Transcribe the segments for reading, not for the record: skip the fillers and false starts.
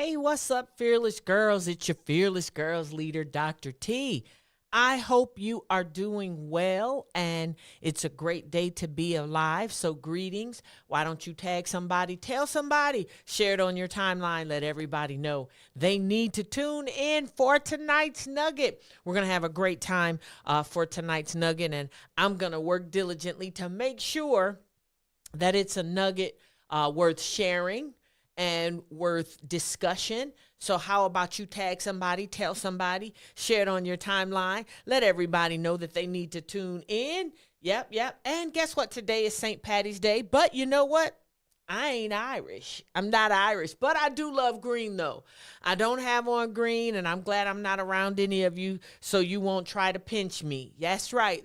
Hey, what's up, fearless girls? It's your fearless girls leader, Dr. T. I hope you are doing well and it's a great day to be alive. So, greetings. Why don't you tag somebody, tell somebody, share it on your timeline, let everybody know they need to tune in for tonight's nugget. We're going to have a great time for tonight's nugget, and I'm going to work diligently to make sure that it's a nugget worth sharing and worth discussion. So how about you tag somebody, tell somebody, share it on your timeline, let everybody know that they need to tune in. Yep. And guess what? Today is St. Patty's Day, but you know what? I ain't Irish. I'm not Irish, but I do love green though. I don't have on green, and I'm glad I'm not around any of you so you won't try to pinch me. That's right.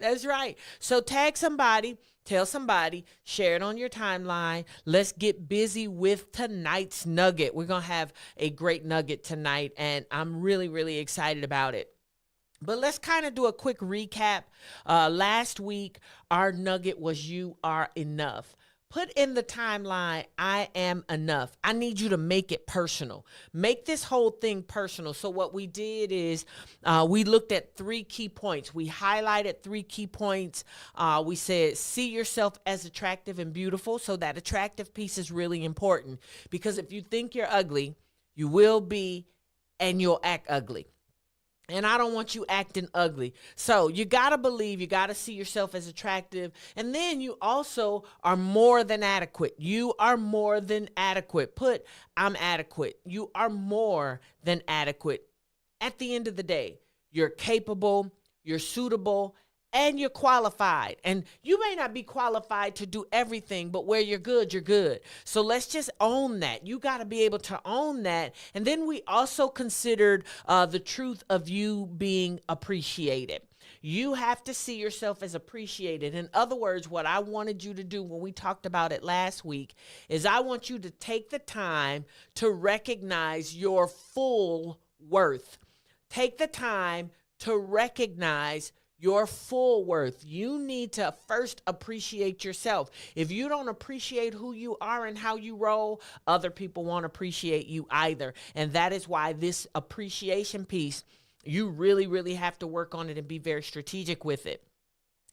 So tag somebody, tell somebody, share it on your timeline. Let's get busy with tonight's nugget. We're going to have a great nugget tonight, and I'm really, really excited about it. But let's kind of do a quick recap. Last week, our nugget was you are enough. Put in the timeline, I am enough. I need you to make it personal. Make this whole thing personal. So what we did is we looked at 3 key points. We highlighted 3 key points. We said, see yourself as attractive and beautiful. So that attractive piece is really important, because if you think you're ugly, you will be, and you'll act ugly. And I don't want you acting ugly. So you got to believe, you got to see yourself as attractive. And then you also are more than adequate. You are more than adequate. Put, I'm adequate. You are more than adequate. At the end of the day, you're capable, you're suitable, and you're qualified. And you may not be qualified to do everything, but where you're good, you're good. So let's just own that. You got to be able to own that. And then we also considered the truth of you being appreciated. You have to see yourself as appreciated. In other words, what I wanted you to do when we talked about it last week is I want you to take the time to recognize your full worth. Take the time to recognize your full worth. You need to first appreciate yourself. If you don't appreciate who you are and how you roll, other people won't appreciate you either. And that is why this appreciation piece, you really, really have to work on it and be very strategic with it.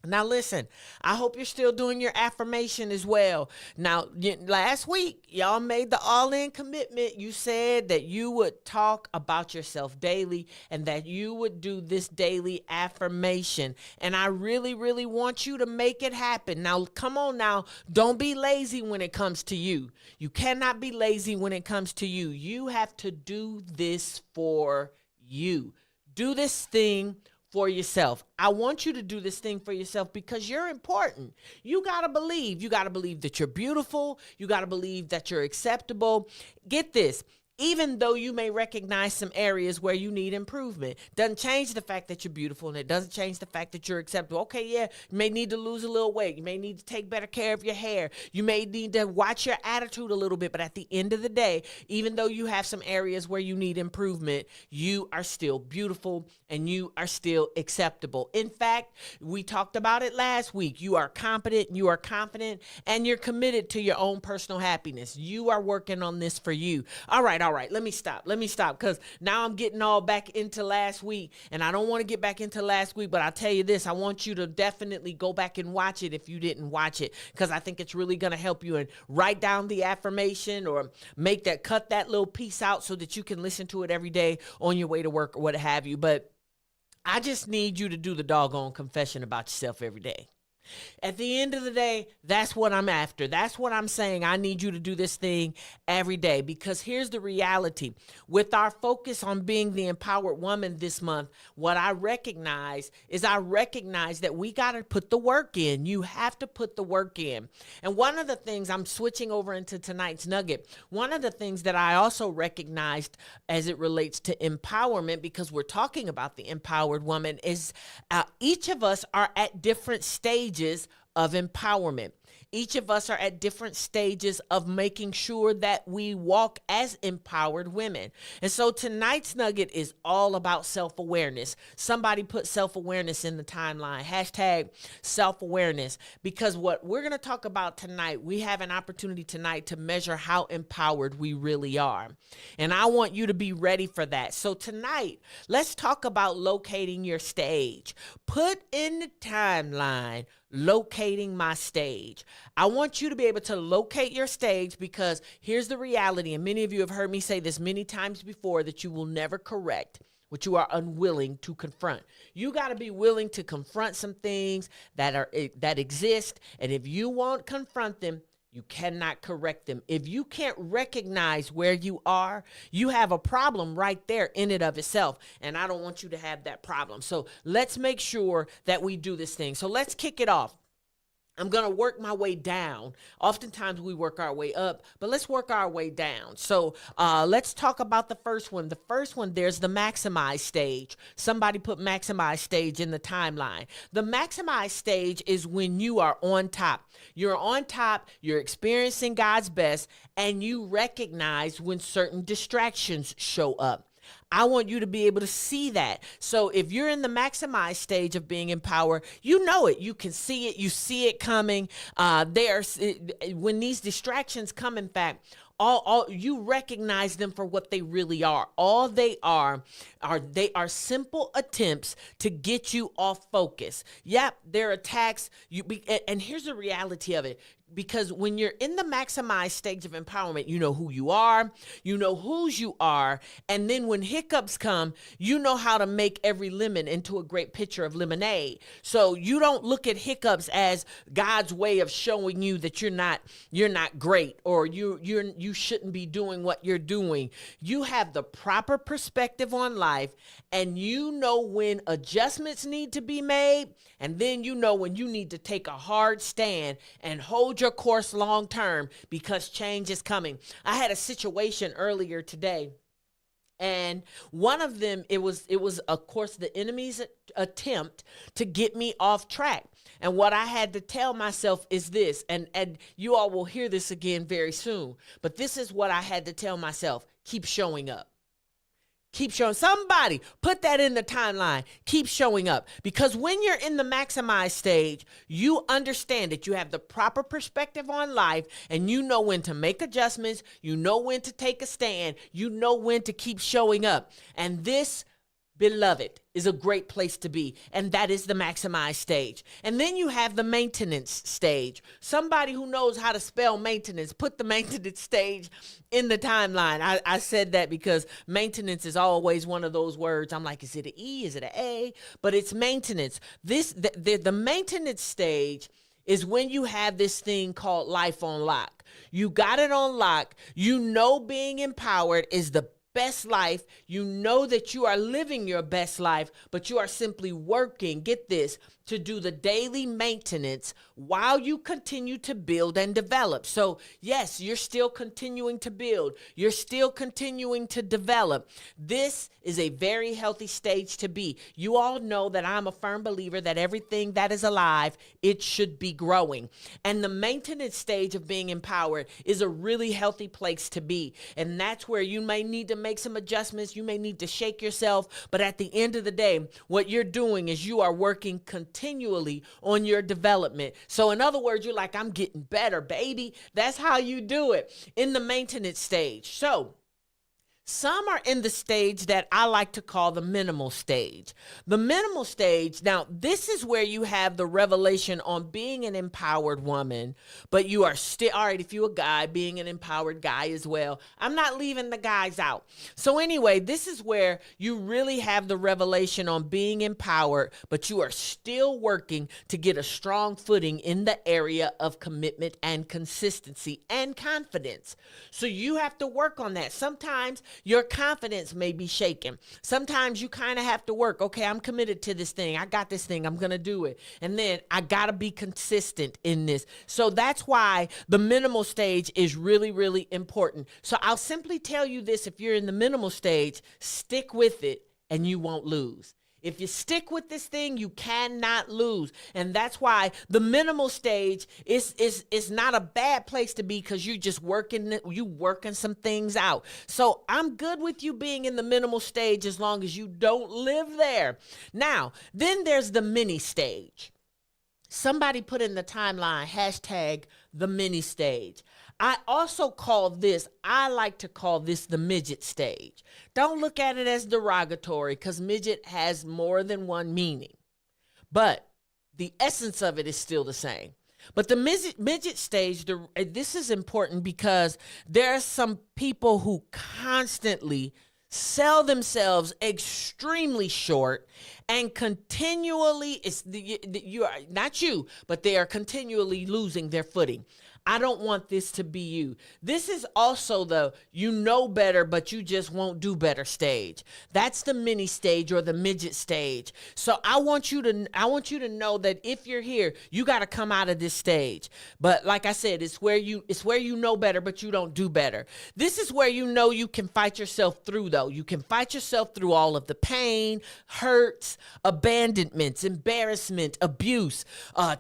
Now, listen, I hope you're still doing your affirmation as well. Now, last week, y'all made the all-in commitment. You said that you would talk about yourself daily and that you would do this daily affirmation. And I really, really want you to make it happen. Now, come on now. Don't be lazy when it comes to you. You cannot be lazy when it comes to you. You have to do this for you. Do this thing for yourself. I want you to do this thing for yourself because you're important. You got to believe. You got to believe that you're beautiful. You got to believe that you're acceptable. Get this. Even though you may recognize some areas where you need improvement, doesn't change the fact that you're beautiful, and it doesn't change the fact that you're acceptable. Okay, yeah, you may need to lose a little weight. You may need to take better care of your hair. You may need to watch your attitude a little bit. But at the end of the day, even though you have some areas where you need improvement, you are still beautiful and you are still acceptable. In fact, we talked about it last week. You are competent, you are confident, and you're committed to your own personal happiness. You are working on this for you. All right. Let me stop because now I'm getting all back into last week, and I don't want to get back into last week, but I'll tell you this, I want you to definitely go back and watch it if you didn't watch it, because I think it's really going to help you, and write down the affirmation or cut that little piece out so that you can listen to it every day on your way to work or what have you. But I just need you to do the doggone confession about yourself every day. At the end of the day, that's what I'm after. That's what I'm saying. I need you to do this thing every day, because here's the reality. With our focus on being the empowered woman this month, what I recognize that we got to put the work in. You have to put the work in. And one of the things, I'm switching over into tonight's nugget, one of the things that I also recognized as it relates to empowerment, because we're talking about the empowered woman, is each of us are at different stages of empowerment. Each of us are at different stages of making sure that we walk as empowered women. And so tonight's nugget is all about self-awareness. Somebody put self-awareness in the timeline, hashtag self-awareness, because what we're going to talk about tonight, we have an opportunity tonight to measure how empowered we really are. And I want you to be ready for that. So tonight, let's talk about locating your stage. Put in the timeline, locating my stage. I want you to be able to locate your stage, because here's the reality, and many of you have heard me say this many times before, that you will never correct what you are unwilling to confront. You got to be willing to confront some things that exist, and if you won't confront them, you cannot correct them. If you can't recognize where you are, you have a problem right there in and of itself. And I don't want you to have that problem. So let's make sure that we do this thing. So let's kick it off. I'm going to work my way down. Oftentimes we work our way up, but let's work our way down. So let's talk about the first one. The first one, there's the maximize stage. Somebody put maximize stage in the timeline. The maximize stage is when you are on top. You're on top, you're experiencing God's best, and you recognize when certain distractions show up. I want you to be able to see that. So if you're in the maximized stage of being empowered, you know it. You can see it. You see it coming. When these distractions come, in fact, all you recognize them for what they really are. All they are simple attempts to get you off focus. Yep, they're attacks. And here's the reality of it. Because when you're in the maximized stage of empowerment, you know who you are, you know whose you are, and then when hiccups come, you know how to make every lemon into a great pitcher of lemonade. So you don't look at hiccups as God's way of showing you that you're not great, or you shouldn't be doing what you're doing. You have the proper perspective on life, and you know when adjustments need to be made, and then you know when you need to take a hard stand and hold your course long term, because change is coming. I had a situation earlier today, and one of them, it was of course the enemy's attempt to get me off track. And what I had to tell myself is this, and you all will hear this again very soon, but this is what I had to tell myself: keep showing up. Keep showing. Somebody put that in the timeline. Keep showing up. Because when you're in the maximized stage, you understand that you have the proper perspective on life, and you know when to make adjustments. You know when to take a stand. You know when to keep showing up. And this, beloved, is a great place to be. And that is the maximized stage. And then you have the maintenance stage. Somebody who knows how to spell maintenance, put the maintenance stage in the timeline. I said that because maintenance is always one of those words. I'm like, is it an E? Is it an A? But it's maintenance. The maintenance stage is when you have this thing called life on lock. You got it on lock. You know being empowered is the best life. You know that you are living your best life, but you are simply working, get this, to do the daily maintenance while you continue to build and develop. So yes, you're still continuing to build. You're still continuing to develop. This is a very healthy stage to be. You all know that I'm a firm believer that everything that is alive, it should be growing. And the maintenance stage of being empowered is a really healthy place to be. And that's where you may need to make some adjustments. You may need to shake yourself. But at the end of the day, what you're doing is you are working continually on your development. So in other words, you're like, I'm getting better, baby. That's how you do it in the maintenance stage. So some are in the stage that I like to call the minimal stage. The minimal stage, now this is where you have the revelation on being an empowered woman, but you are still, all right, if you're a guy, being an empowered guy as well. I'm not leaving the guys out. So anyway, this is where you really have the revelation on being empowered, but you are still working to get a strong footing in the area of commitment and consistency and confidence. So you have to work on that. Sometimes your confidence may be shaken. Sometimes you kind of have to work. Okay, I'm committed to this thing. I got this thing. I'm going to do it. And then I got to be consistent in this. So that's why the minimal stage is really, really important. So I'll simply tell you this: if you're in the minimal stage, stick with it and you won't lose. If you stick with this thing, you cannot lose. And that's why the minimal stage is not a bad place to be, because you working some things out. So I'm good with you being in the minimal stage as long as you don't live there. Now, then there's the mini stage. Somebody put in the timeline, hashtag the mini stage. I like to call this the midget stage. Don't look at it as derogatory, because midget has more than one meaning. But the essence of it is still the same. But the midget stage, this is important because there are some people who constantly sell themselves extremely short and continually, they are continually losing their footing. I don't want this to be you. This is also the you know better, but you just won't do better stage. That's the mini stage or the midget stage. So I want you to know that if you're here, you got to come out of this stage. But like I said, it's where you know better, but you don't do better. This is where you know you can fight yourself through, though. You can fight yourself through all of the pain, hurts, abandonments, embarrassment, abuse,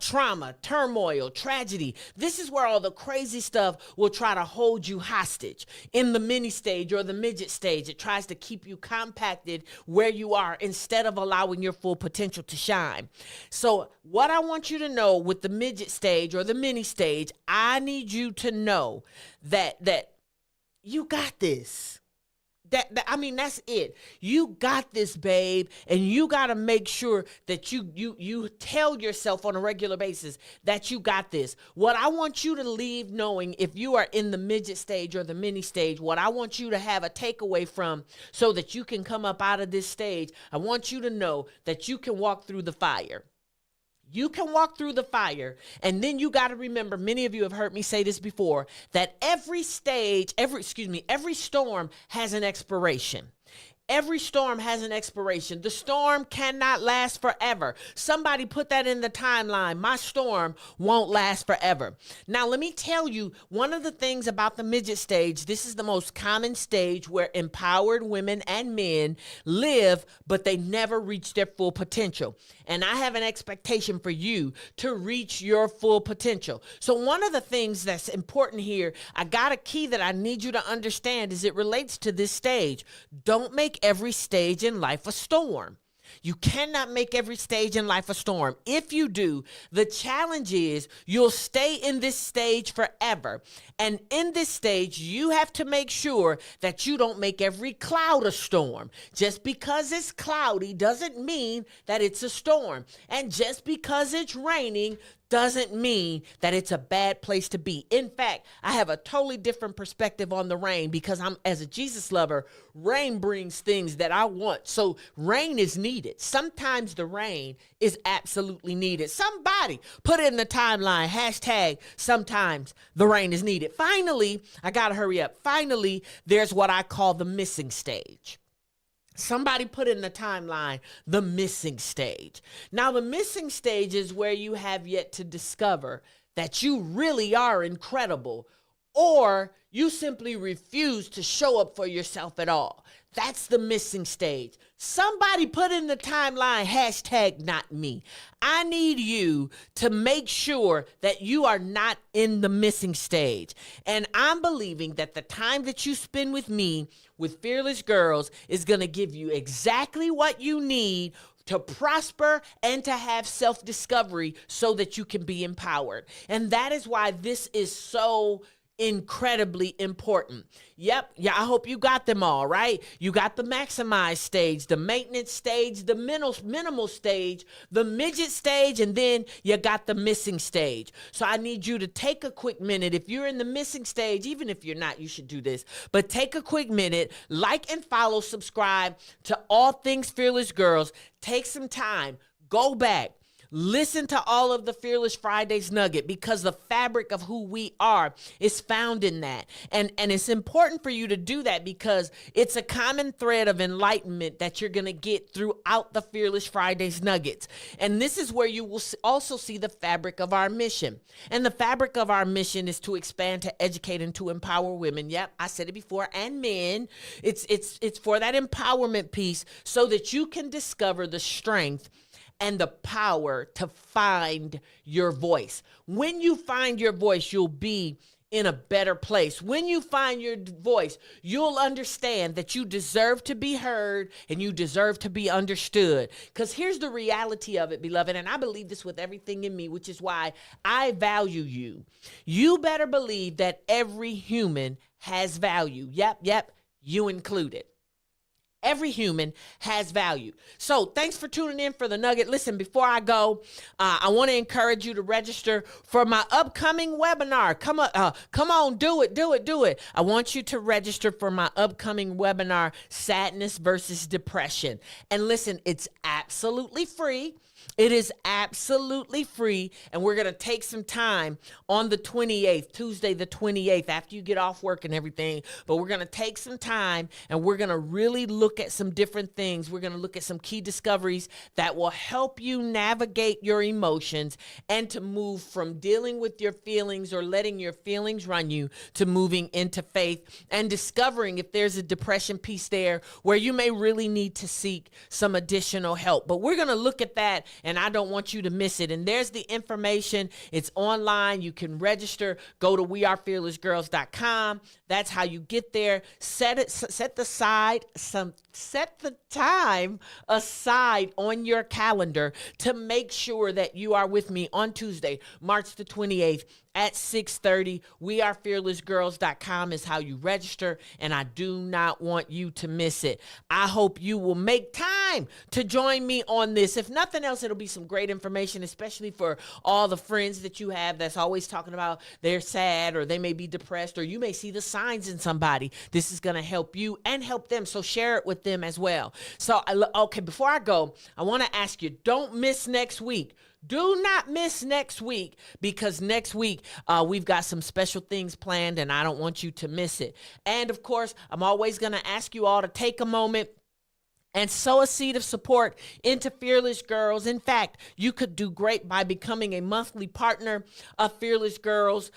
trauma, turmoil, tragedy. This is where all the crazy stuff will try to hold you hostage. In the mini stage or the midget stage, it tries to keep you compacted where you are instead of allowing your full potential to shine. So what I want you to know with the midget stage or the mini stage, I need you to know that you got this. That's it. You got this, babe, and you got to make sure that you tell yourself on a regular basis that you got this. What I want you to leave knowing, if you are in the midget stage or the mini stage, what I want you to have a takeaway from so that you can come up out of this stage, I want you to know that you can walk through the fire. You can walk through the fire, and then you got to remember, many of you have heard me say this before, that every storm has an expiration. Every storm has an expiration. The storm cannot last forever. Somebody put that in the timeline. My storm won't last forever. Now, let me tell you, one of the things about the midget stage, this is the most common stage where empowered women and men live, but they never reach their full potential. And I have an expectation for you to reach your full potential. So one of the things that's important here, I got a key that I need you to understand as it relates to this stage. Don't make every stage in life a storm. You cannot make every stage in life a storm. If you do, the challenge is you'll stay in this stage forever. And in this stage, you have to make sure that you don't make every cloud a storm. Just because it's cloudy doesn't mean that it's a storm. And just because it's raining doesn't mean that it's a bad place to be. In fact, I have a totally different perspective on the rain because as a Jesus lover, rain brings things that I want. So rain is needed. Sometimes the rain is absolutely needed. Somebody put it in the timeline, hashtag sometimes the rain is needed. Finally, I got to hurry up. Finally, there's what I call the missing stage. Somebody put in the timeline the missing stage. Now, the missing stage is where you have yet to discover that you really are incredible, or you simply refuse to show up for yourself at all. That's the missing stage. Somebody put in the timeline, hashtag not me. I need you to make sure that you are not in the missing stage. And I'm believing that the time that you spend with me, with Fearless Girls, is going to give you exactly what you need to prosper and to have self-discovery so that you can be empowered. And that is why this is so incredibly important. Yeah, I hope you got them all, right? You got the maximize stage, the maintenance stage, the minimal stage, the midget stage, and then you got the missing stage. So I need you to take a quick minute. If you're in the missing stage, even if you're not, you should do this. But take a quick minute, like and follow, subscribe to All Things Fearless Girls. Take some time, go back. Listen to all of the Fearless Fridays Nugget, because the fabric of who we are is found in that. And it's important for you to do that because it's a common thread of enlightenment that you're going to get throughout the Fearless Fridays Nuggets. And this is where you will also see the fabric of our mission. And the fabric of our mission is to expand, to educate, and to empower women. Yep, I said it before, and men. It's for that empowerment piece so that you can discover the strength and the power to find your voice. When you find your voice, you'll be in a better place. When you find your voice, you'll understand that you deserve to be heard and you deserve to be understood. Because here's the reality of it, beloved, and I believe this with everything in me, which is why I value you. You better believe that every human has value. Yep, you included. Every human has value. So thanks for tuning in for the Nugget. Listen, before I go, I want to encourage you to register for my upcoming webinar. Come on, do it. I want you to register for my upcoming webinar, Sadness versus Depression. And listen, it's absolutely free. It is absolutely free, and we're going to take some time on the 28th, Tuesday the 28th, after you get off work and everything, but we're going to take some time, and we're going to really look at some different things. We're going to look at some key discoveries that will help you navigate your emotions and to move from dealing with your feelings or letting your feelings run you to moving into faith and discovering if there's a depression piece there where you may really need to seek some additional help. But we're going to look at that, and I don't want you to miss it. And there's the information. It's online. You can register. Go to wearefearlessgirls.com. That's how you get there. Set the time aside on your calendar to make sure that you are with me on Tuesday, March the 28th at 6:30. Wearefearlessgirls.com is how you register, and I do not want you to miss it. I hope you will make time to join me on this. If nothing else, it'll be some great information, especially for all the friends that you have that's always talking about they're sad or they may be depressed or you may see the signs in somebody. This is going to help you and help them, so share it with them as well. So, okay, before I go, I want to ask you, don't miss next week. Do not miss next week, because next week we've got some special things planned and I don't want you to miss it. And of course, I'm always going to ask you all to take a moment and sow a seed of support into Fearless Girls. In fact, you could do great by becoming a monthly partner of Fearless Girls.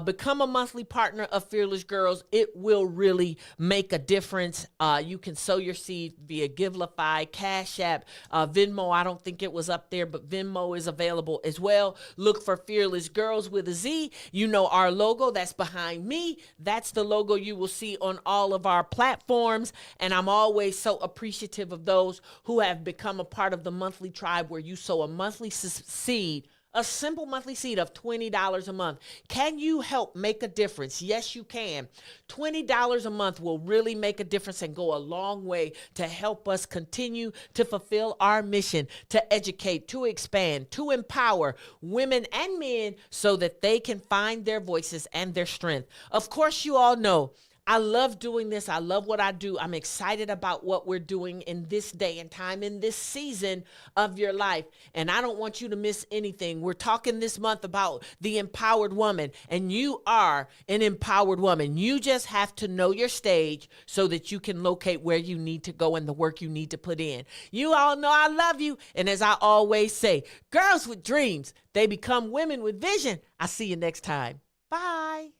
Become a monthly partner of Fearless Girls. It will really make a difference. You can sow your seed via Givelify, Cash App, Venmo. I don't think it was up there, but Venmo is available as well. Look for Fearless Girls with a Z. You know our logo that's behind me. That's the logo you will see on all of our platforms. And I'm always so appreciative of those who have become a part of the monthly tribe, where you sow a monthly seed, a simple monthly seed of $20 a month. Can you help make a difference? Yes, you can. $20 a month will really make a difference and go a long way to help us continue to fulfill our mission, to educate, to expand, to empower women and men so that they can find their voices and their strength. Of course, you all know I love doing this. I love what I do. I'm excited about what we're doing in this day and time, in this season of your life. And I don't want you to miss anything. We're talking this month about the empowered woman, and you are an empowered woman. You just have to know your stage so that you can locate where you need to go and the work you need to put in. You all know I love you. And as I always say, girls with dreams, they become women with vision. I'll see you next time. Bye.